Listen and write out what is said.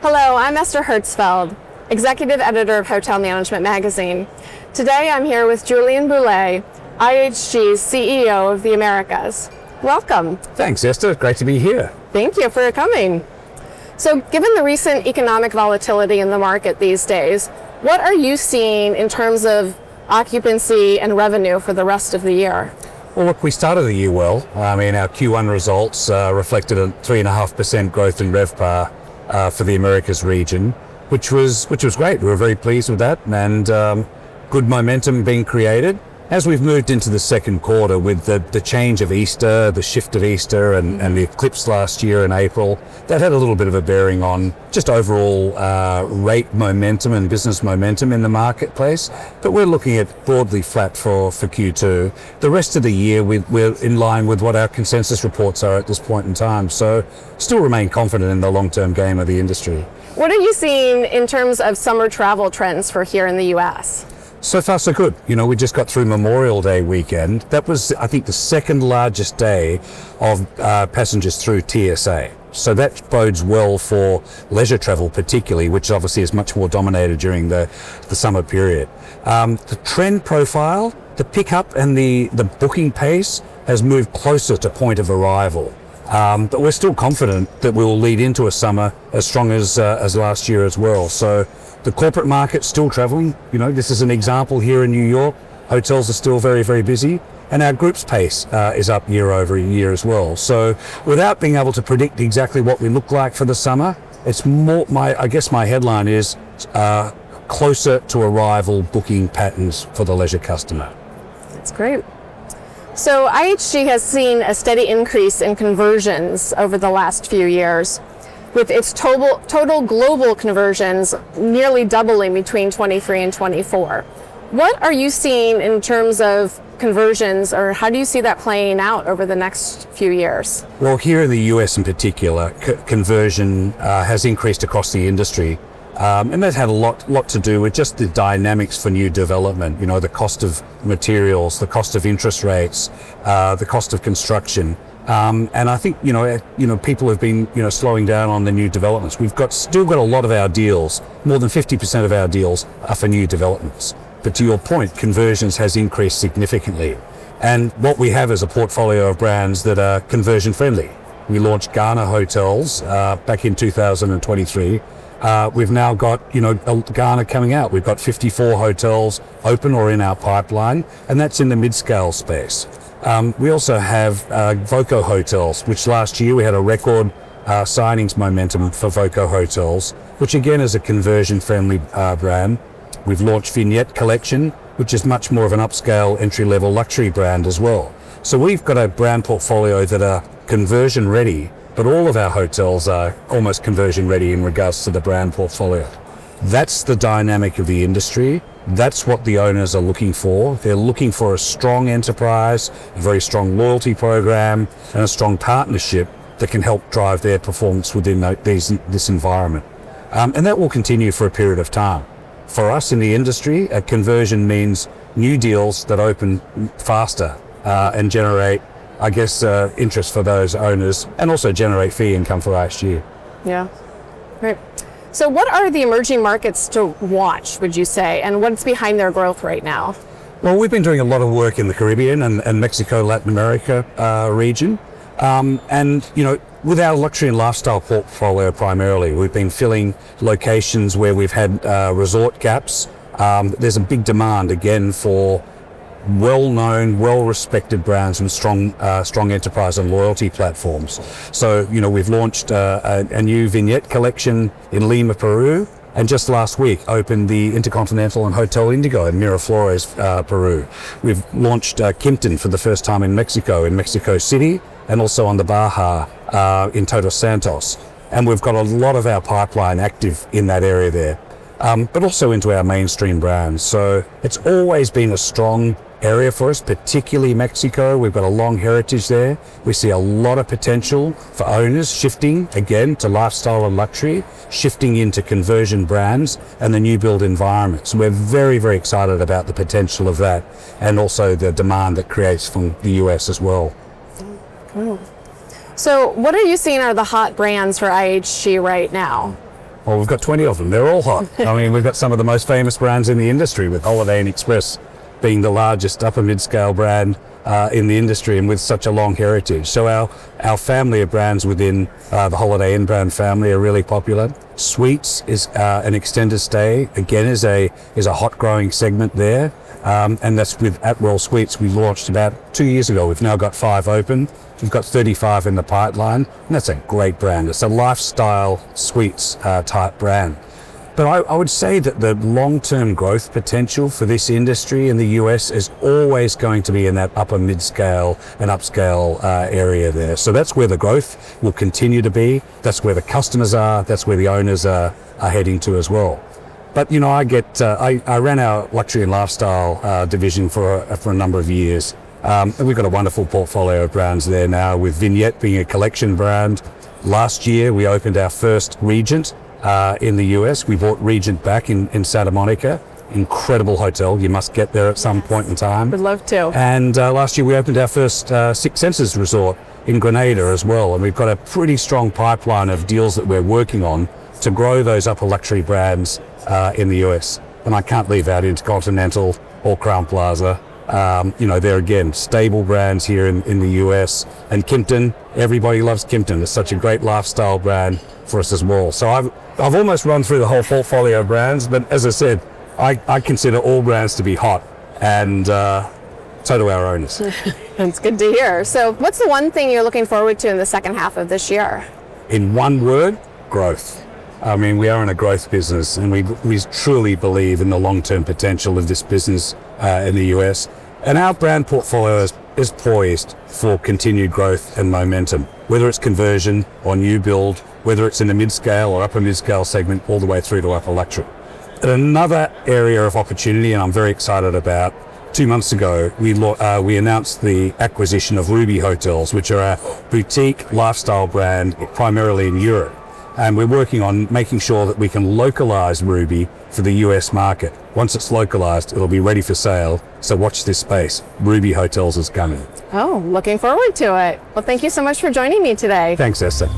Hello, I'm Esther Hertzfeld, Executive Editor of Hotel Management Magazine. Today I'm here with Jolyon Bulley, IHG's CEO of the Americas. Welcome. Thanks, Esther. Great to be here. Thank you for coming. So, given the recent economic volatility in the market these days, what are you seeing in terms of occupancy and revenue for the rest of the year? Well, look, we started the year well. Our Q1 results reflected a 3.5% growth in RevPAR for the Americas region, which was great. We were very pleased with that, and good momentum being created. As we've moved into the second quarter with the change of Easter, the shift of Easter and the eclipse last year in April, that had a little bit of a bearing on just overall rate momentum and business momentum in the marketplace. But we're looking at broadly flat for Q2. The rest of the year, we're in line with what our consensus reports are at this point in time. So still remain confident in the long-term game of the industry. What are you seeing in terms of summer travel trends for here in the U.S.? So far, so good. We just got through Memorial Day weekend. That was, I think, the second largest day of passengers through TSA. So that bodes well for leisure travel particularly, which obviously is much more dominated during the summer period. The trend profile, the pickup and the booking pace has moved closer to point of arrival. But we're still confident that we will lead into a summer as strong as last year as well. So the corporate market's still traveling. This is an example here in New York. Hotels are still very, very busy. And our groups pace is up year over year as well. So without being able to predict exactly what we look like for the summer, it's more, I guess my headline is closer to arrival booking patterns for the leisure customer. That's great. So IHG has seen a steady increase in conversions over the last few years, with its total global conversions nearly doubling between 23 and 24. What are you seeing in terms of conversions, or how do you see that playing out over the next few years? Well, here in the US in particular, conversion has increased across the industry. And that had a lot to do with just the dynamics for new development, the cost of materials, the cost of interest rates, the cost of construction. And I think, people have been, slowing down on the new developments. We've still got a lot of our deals, more than 50% of our deals are for new developments. But to your point, conversions has increased significantly. And what we have is a portfolio of brands that are conversion friendly. We launched Garner Hotels back in 2023. We've now got, Garner coming out. We've got 54 hotels open or in our pipeline, and that's in the mid-scale space. We also have Voco Hotels, which last year we had a record signings momentum for Voco Hotels, which again is a conversion-friendly brand. We've launched Vignette Collection, which is much more of an upscale entry-level luxury brand as well. So we've got a brand portfolio that are conversion-ready, but all of our hotels are almost conversion-ready in regards to the brand portfolio. That's the dynamic of the industry. That's what the owners are looking for. They're looking for a strong enterprise, a very strong loyalty program, and a strong partnership that can help drive their performance within this environment. And that will continue for a period of time. For us in the industry, a conversion means new deals that open faster and generate, interest for those owners, and also generate fee income for IHG. Yeah, great. So what are the emerging markets to watch, would you say, and what's behind their growth right now? Well, we've been doing a lot of work in the Caribbean and Mexico, Latin America region. With our luxury and lifestyle portfolio primarily, we've been filling locations where we've had resort gaps. There's a big demand again for well-known, well-respected brands and strong enterprise and loyalty platforms. So, we've launched a new Vignette Collection in Lima, Peru, and just last week opened the Intercontinental and Hotel Indigo in Miraflores, Peru. We've launched Kimpton for the first time in Mexico City, and also on the Baja in Todos Santos. And we've got a lot of our pipeline active in that area there, but also into our mainstream brands. So it's always been a strong area for us, particularly Mexico. We've got a long heritage there. We see a lot of potential for owners shifting again to lifestyle and luxury, shifting into conversion brands and the new build environment. So we're very, very excited about the potential of that, and also the demand that creates from the US as well. Cool. So what are you seeing are the hot brands for IHG right now? Well, we've got 20 of them. They're all hot. I mean, we've got some of the most famous brands in the industry, with Holiday Inn Express being the largest upper mid-scale brand in the industry, and with such a long heritage. So our family of brands within the Holiday Inn brand family are really popular. Suites is an extended stay, again, is a hot growing segment there. And that's with Atwell Suites. We launched about 2 years ago. We've now got 5 open. We've got 35 in the pipeline, and that's a great brand. It's a lifestyle suites type brand. But I would say that the long-term growth potential for this industry in the US is always going to be in that upper mid-scale and upscale area there. So that's where the growth will continue to be. That's where the customers are. That's where the owners are heading to as well. But you know, I ran our luxury and lifestyle division for a number of years. And we've got a wonderful portfolio of brands there now, with Vignette being a collection brand. Last year, we opened our first Regent in the US. We bought Regent back in Santa Monica. Incredible hotel. You must get there at some point in time. Would love to. And last year we opened our first Six Senses resort in Grenada as well. And we've got a pretty strong pipeline of deals that we're working on to grow those upper luxury brands in the US. And I can't leave out Intercontinental or Crowne Plaza. You know, they're again stable brands here in the US. And Kimpton, everybody loves Kimpton. It's such a great lifestyle brand for us as well. So I've almost run through the whole portfolio of brands, but as I said, I consider all brands to be hot, and so do our owners. That's good to hear. So what's the one thing you're looking forward to in the second half of this year? In one word, growth. I mean, we are in a growth business, and we truly believe in the long-term potential of this business in the US. And our brand portfolio is poised for continued growth and momentum, whether it's conversion or new build, whether it's in the mid-scale or upper mid-scale segment, all the way through to upper luxury. And another area of opportunity, and I'm very excited about, 2 months ago, we announced the acquisition of Ruby Hotels, which are a boutique lifestyle brand primarily in Europe. And we're working on making sure that we can localize Ruby for the US market. Once it's localized, it'll be ready for sale. So watch this space. Ruby Hotels is coming. Oh, looking forward to it. Well, thank you so much for joining me today. Thanks, Esther.